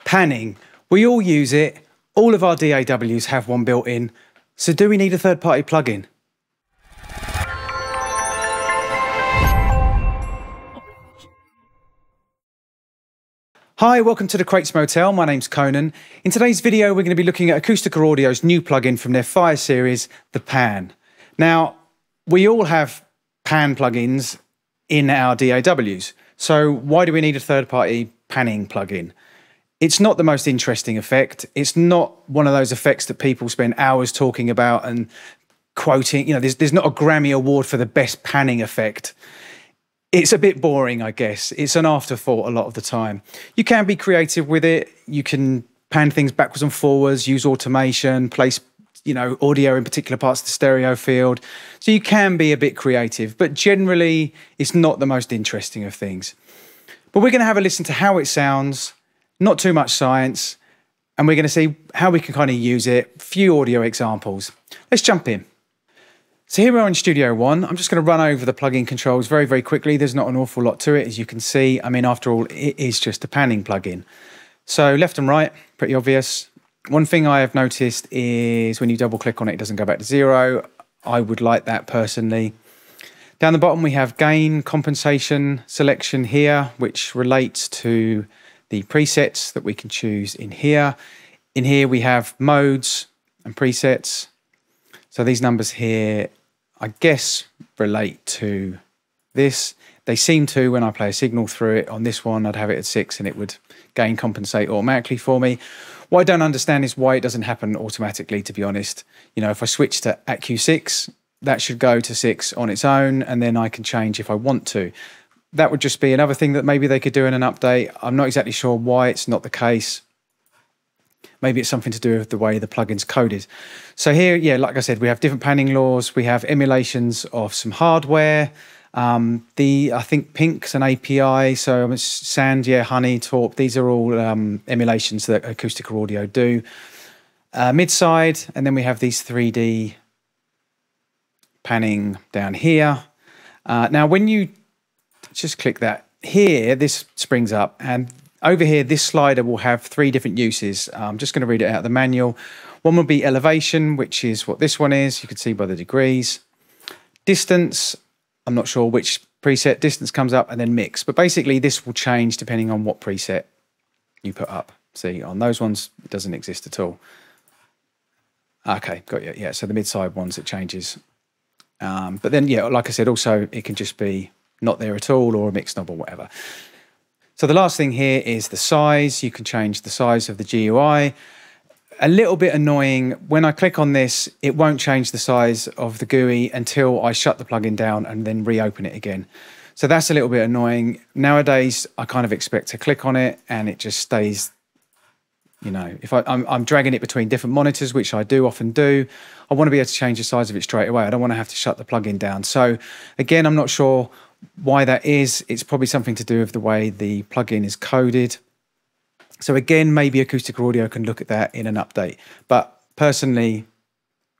Panning. We all use it. All of our DAWs have one built in. So do we need a third-party plugin? Hi, welcome to the Crates Motel. My name's Conan. In today's video, we're going to be looking at Acustica Audio's new plugin from their Fire series, the Pan. Now, we all have Pan plugins in our DAWs. So why do we need a third-party panning plugin? It's not the most interesting effect. It's not one of those effects that people spend hours talking about and quoting. You know, there's not a Grammy Award for the best panning effect. It's a bit boring, I guess. It's an afterthought a lot of the time. You can be creative with it. You can pan things backwards and forwards, use automation, place, you know, audio in particular parts of the stereo field. So you can be a bit creative, but generally it's not the most interesting of things. But we're going to have a listen to how it sounds, not too much science, and we're going to see how we can kind of use it. Few audio examples. Let's jump in. So here we are in Studio One. I'm just going to run over the plugin controls very, very quickly. There's not an awful lot to it, as you can see. I mean, after all, it is just a panning plugin. So left and right, pretty obvious. One thing I have noticed is when you double click on it, it doesn't go back to zero. I would like that personally. Down the bottom, we have gain, compensation, selection here, which relates to the presets that we can choose in here. In here, we have modes and presets. So these numbers here, I guess, relate to this. They seem to when I play a signal through it. On this one, I'd have it at 6 and it would gain compensate automatically for me. What I don't understand is why it doesn't happen automatically, to be honest. You know, if I switch to Acu6, that should go to 6 on its own, and then I can change if I want to. That would just be another thing that maybe they could do in an update. I'm not exactly sure why it's not the case. Maybe it's something to do with the way the plugin's coded. So here, yeah, like I said, we have different panning laws. We have emulations of some hardware. I think Pink's an API. So Sand, yeah, Honey, Torp. These are all emulations that Acustica Audio do. Mid-side, and then we have these 3D panning down here. Now, when you just click that here, this springs up, and over here, this slider will have 3 different uses. I'm just going to read it out of the manual. One will be elevation, which is what this one is. You can see by the degrees. Distance, I'm not sure which preset. Distance comes up, and then mix. But basically, this will change depending on what preset you put up. See, on those ones, it doesn't exist at all. Okay, got you. Yeah, so the mid-side ones, it changes. But then, yeah, like I said, also, it can just be not there at all or a mixed knob or whatever. So the last thing here is the size. You can change the size of the GUI. A little bit annoying, when I click on this, it won't change the size of the GUI until I shut the plugin down and then reopen it again. So that's a little bit annoying. Nowadays, I kind of expect to click on it and it just stays, you know, if I'm dragging it between different monitors, which I do often do, I want to be able to change the size of it straight away. I don't want to have to shut the plugin down. So again, I'm not sure why that is. It's probably something to do with the way the plugin is coded. So again, maybe Acustica Audio can look at that in an update. But personally,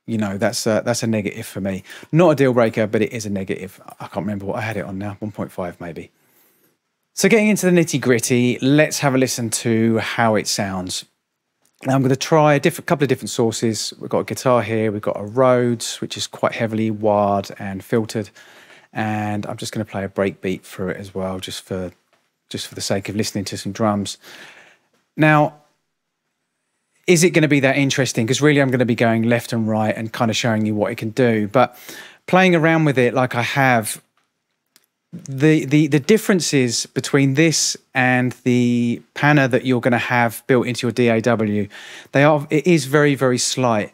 you know, that's a negative for me. Not a deal breaker, but it is a negative. I can't remember what I had it on now, 1.5 maybe. So getting into the nitty gritty, let's have a listen to how it sounds. Now I'm going to try a couple of different sources. We've got a guitar here. We've got a Rhodes, which is quite heavily wired and filtered. And I'm just going to play a breakbeat through it as well, just for the sake of listening to some drums. Now, is it going to be that interesting? Because really I'm going to be going left and right and kind of showing you what it can do. But playing around with it like I have, the differences between this and the panner that you're going to have built into your DAW, it is very, very slight.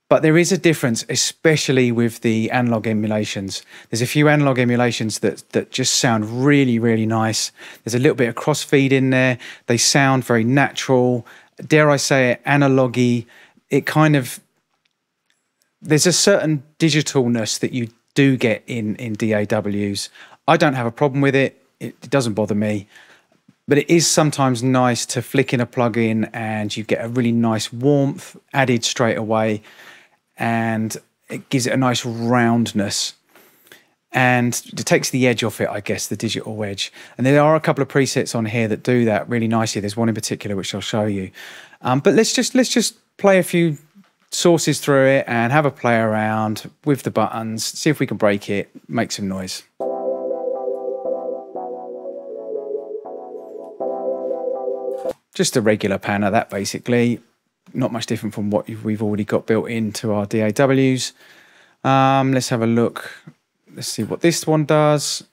But there is a difference, especially with the analog emulations. There's a few analog emulations that just sound really, really nice. There's a little bit of crossfeed in there. They sound very natural. Dare I say it, analogy. It kind of, there's a certain digitalness that you do get in DAWs. I don't have a problem with it. It doesn't bother me. But it is sometimes nice to flick in a plugin and you get a really nice warmth added straight away. And it gives it a nice roundness. and it takes the edge off it, I guess, the digital edge. And there are a couple of presets on here that do that really nicely. There's one in particular which I'll show you. But let's just play a few sources through it and have a play around with the buttons, see if we can break it, make some noise. Just a regular panner, that basically. Not much different from what we've already got built into our DAWs. Let's have a look. Let's see what this one does.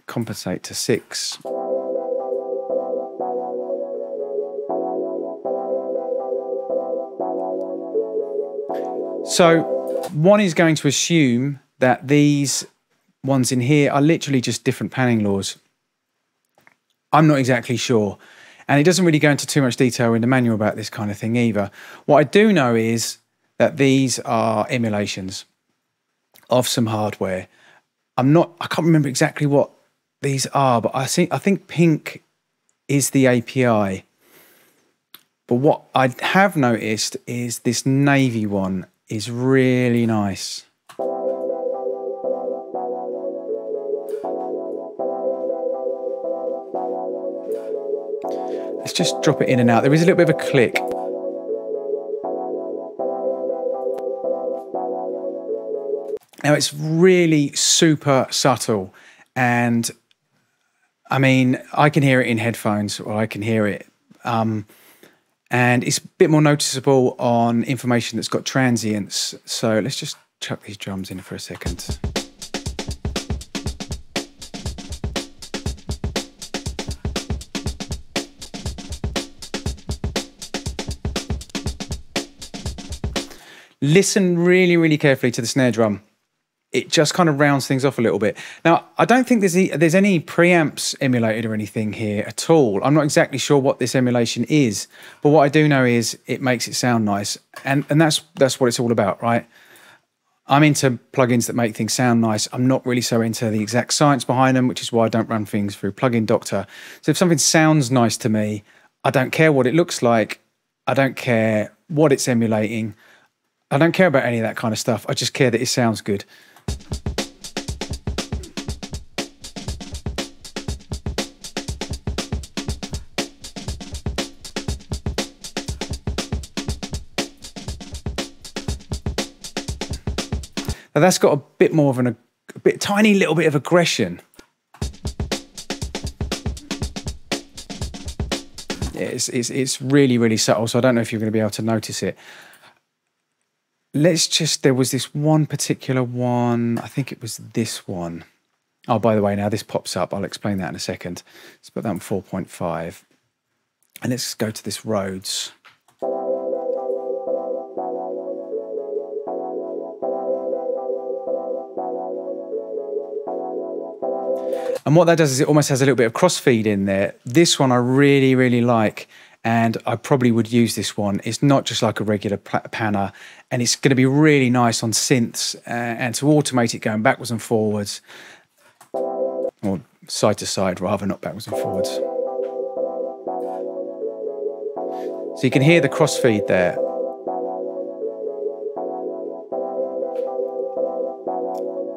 Compensate to 6. So one is going to assume that these ones in here are literally just different panning laws. I'm not exactly sure. And it doesn't really go into too much detail in the manual about this kind of thing either. What I do know is that these are emulations of some hardware. I can't remember exactly what these are, but I think pink is the API. But what I have noticed is this navy one is really nice. Let's just drop it in and out. There is a little bit of a click. Now it's really super subtle, and I mean, I can hear it in headphones, or I can hear it, and it's a bit more noticeable on information that's got transients. So let's just chuck these drums in for a second. Listen really, really carefully to the snare drum. It just kind of rounds things off a little bit. Now, I don't think there's any preamps emulated or anything here at all. I'm not exactly sure what this emulation is, but what I do know is it makes it sound nice, and that's what it's all about, right? I'm into plugins that make things sound nice. I'm not really so into the exact science behind them, which is why I don't run things through Plugin Doctor. So if something sounds nice to me, I don't care what it looks like. I don't care what it's emulating. I don't care about any of that kind of stuff. I just care that it sounds good. Now that's got a bit more of tiny little bit of aggression. Yeah, it's really, really subtle, so I don't know if you're going to be able to notice it. There was this one particular one, I think it was this one. Oh, by the way, now this pops up. I'll explain that in a second. Let's put that on 4.5. And let's go to this Rhodes. And what that does is it almost has a little bit of crossfeed in there. This one I really, really like. And I probably would use this one. It's not just like a regular panner, and it's going to be really nice on synths and to automate it going backwards and forwards, or side to side rather, not backwards and forwards. So you can hear the crossfeed there.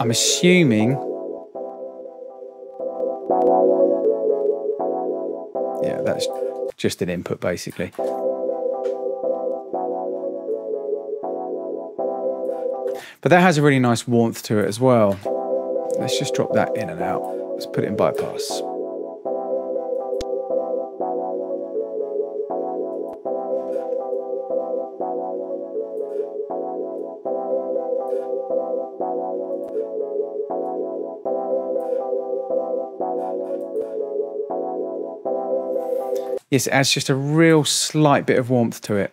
I'm assuming, yeah, that's just an input basically. But that has a really nice warmth to it as well. Let's just drop that in and out. Let's put it in bypass. Yes, it adds just a real slight bit of warmth to it.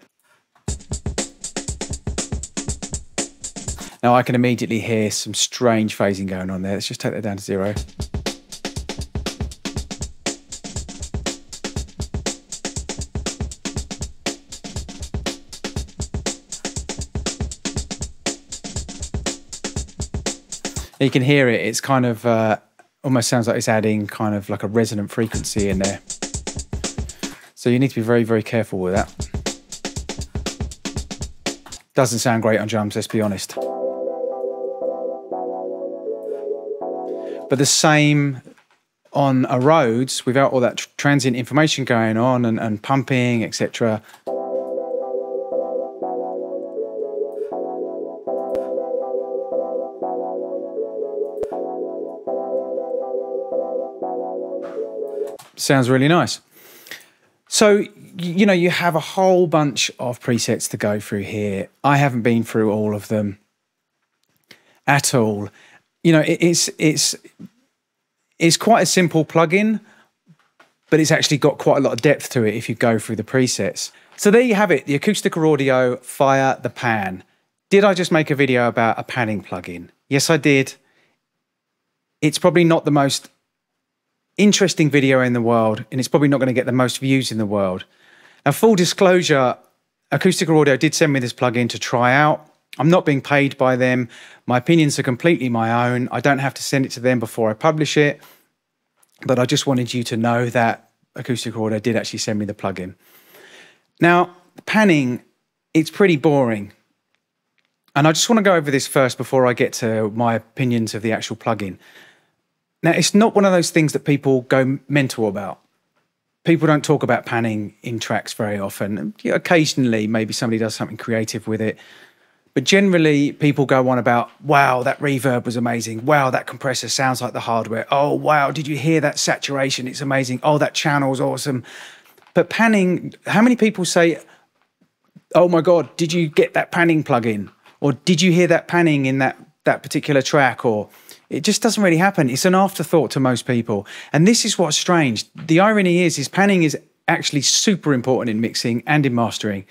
Now I can immediately hear some strange phasing going on there. Let's just take that down to 0. You can hear it. It's kind of almost sounds like it's adding kind of like a resonant frequency in there. So you need to be very, very careful with that. Doesn't sound great on drums, let's be honest. but the same on a Rhodes without all that transient information going on and pumping, etc. Sounds really nice. So, you know, you have a whole bunch of presets to go through here. I haven't been through all of them at all. You know, it's quite a simple plugin, but it's actually got quite a lot of depth to it if you go through the presets. So there you have it, the Acustica Audio Fire the Pan. Did I just make a video about a panning plugin? Yes, I did. It's probably not the most interesting video in the world, and it's probably not going to get the most views in the world. Now, full disclosure, Acustica Audio did send me this plugin to try out. I'm not being paid by them. My opinions are completely my own. I don't have to send it to them before I publish it, but I just wanted you to know that Acustica Audio did actually send me the plugin. Now, panning, it's pretty boring. And I just want to go over this first before I get to my opinions of the actual plugin. Now, it's not one of those things that people go mental about. People don't talk about panning in tracks very often. Occasionally, maybe somebody does something creative with it. But generally, people go on about, wow, that reverb was amazing. Wow, that compressor sounds like the hardware. Oh, wow, did you hear that saturation? It's amazing. Oh, that channel's awesome. But panning, how many people say, oh my God, did you get that panning plugin? Or did you hear that panning in that particular track? Or it just doesn't really happen. It's an afterthought to most people. And this is what's strange. The irony is panning is actually super important in mixing and in mastering.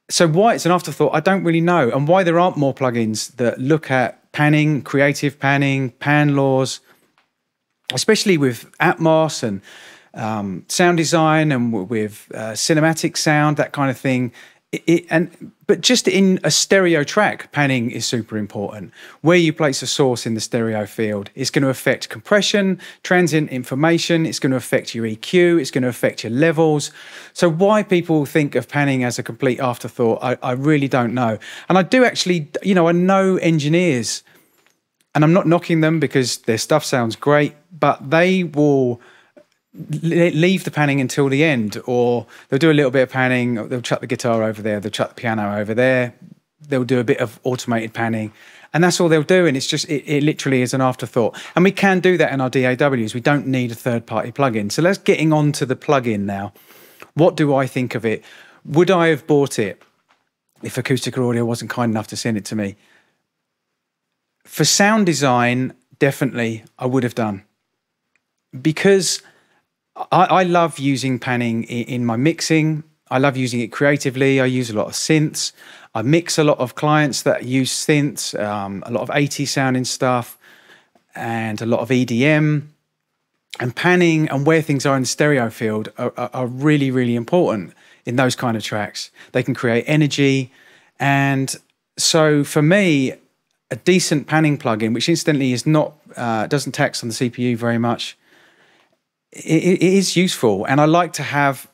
So why it's an afterthought, I don't really know. And why there aren't more plugins that look at panning, creative panning, pan laws, especially with Atmos and sound design and with cinematic sound, that kind of thing. But just in a stereo track, panning is super important. Where you place a source in the stereo field is going to affect compression, transient information, it's going to affect your EQ, it's going to affect your levels. So why people think of panning as a complete afterthought, I really don't know. And I do actually, you know, I know engineers, and I'm not knocking them because their stuff sounds great, but they will leave the panning until the end, or they'll do a little bit of panning, they'll chuck the guitar over there, they'll chuck the piano over there, they'll do a bit of automated panning, and that's all they'll do. And it's just, it literally is an afterthought. And we can do that in our DAWs. We don't need a third-party plugin. So let's getting on to the plugin now. What do I think of it? Would I have bought it if Acustica Audio wasn't kind enough to send it to me? For sound design, definitely I would have done, because I love using panning in my mixing. I love using it creatively. I use a lot of synths. I mix a lot of clients that use synths, a lot of 80s sounding stuff, and a lot of EDM. And panning and where things are in the stereo field are really, really important in those kind of tracks. They can create energy. And so for me, a decent panning plugin, which incidentally is not, doesn't tax on the CPU very much, it is useful. And I like to have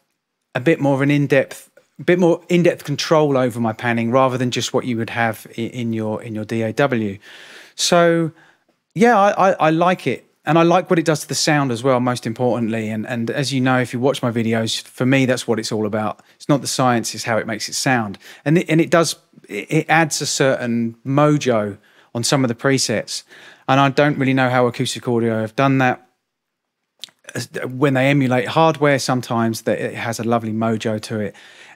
a bit more of an in-depth control over my panning rather than just what you would have in your DAW. So yeah, I like it. And I like what it does to the sound as well, most importantly. And as you know, if you watch my videos, for me, that's what it's all about. It's not the science, it's how it makes it sound. And it adds a certain mojo on some of the presets. And I don't really know how Acustica Audio have done that. When they emulate hardware, sometimes that it has a lovely mojo to it.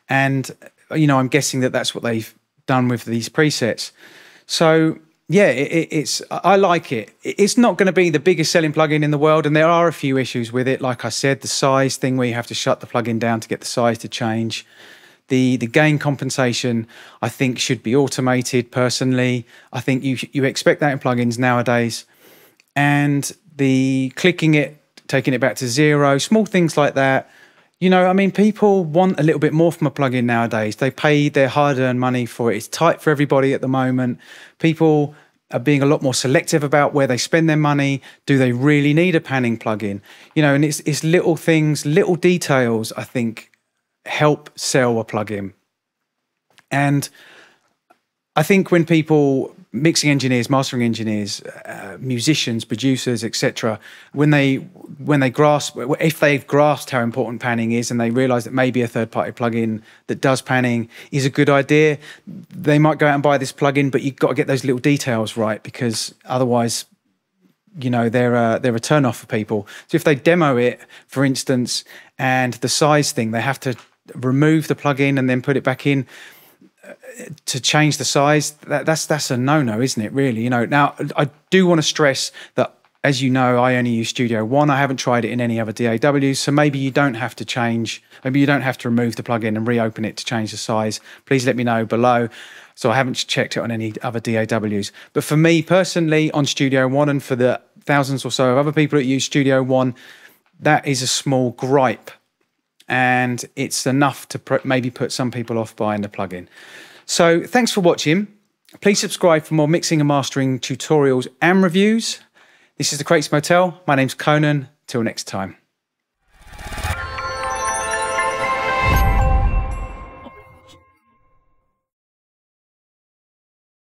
And, you know, I'm guessing that that's what they've done with these presets. So yeah, I like it. It's not going to be the biggest selling plugin in the world, and there are a few issues with it. Like I said, the size thing where you have to shut the plugin down to get the size to change. The gain compensation, I think, should be automated, personally. I think you expect that in plugins nowadays. And the clicking it, taking it back to zero, small things like that. You know, I mean, people want a little bit more from a plugin nowadays. They pay their hard-earned money for it. It's tight for everybody at the moment. People are being a lot more selective about where they spend their money. Do they really need a panning plugin? You know, and it's little things, little details, I think, help sell a plugin. And I think when people mixing engineers, mastering engineers, musicians, producers, etc., when they grasp, if they've grasped how important panning is and they realise that maybe a third-party plugin that does panning is a good idea, they might go out and buy this plugin, but you've got to get those little details right, because otherwise, you know, they're a turn-off for people. So if they demo it, for instance, and the size thing, they have to remove the plugin and then put it back in to change the size. That's a no-no, isn't it, really? You know, now I do want to stress that, as you know, I only use Studio One. I haven't tried it in any other DAWs, so maybe you don't have to change, maybe you don't have to remove the plugin and reopen it to change the size. Please let me know below. So I haven't checked it on any other DAWs. But for me personally, on Studio One, and for the thousands or so of other people that use Studio One, that is a small gripe. And it's enough to maybe put some people off buying the plugin. So thanks for watching. Please subscribe for more mixing and mastering tutorials and reviews. This is the Crates Motel. My name's Conan. Till next time.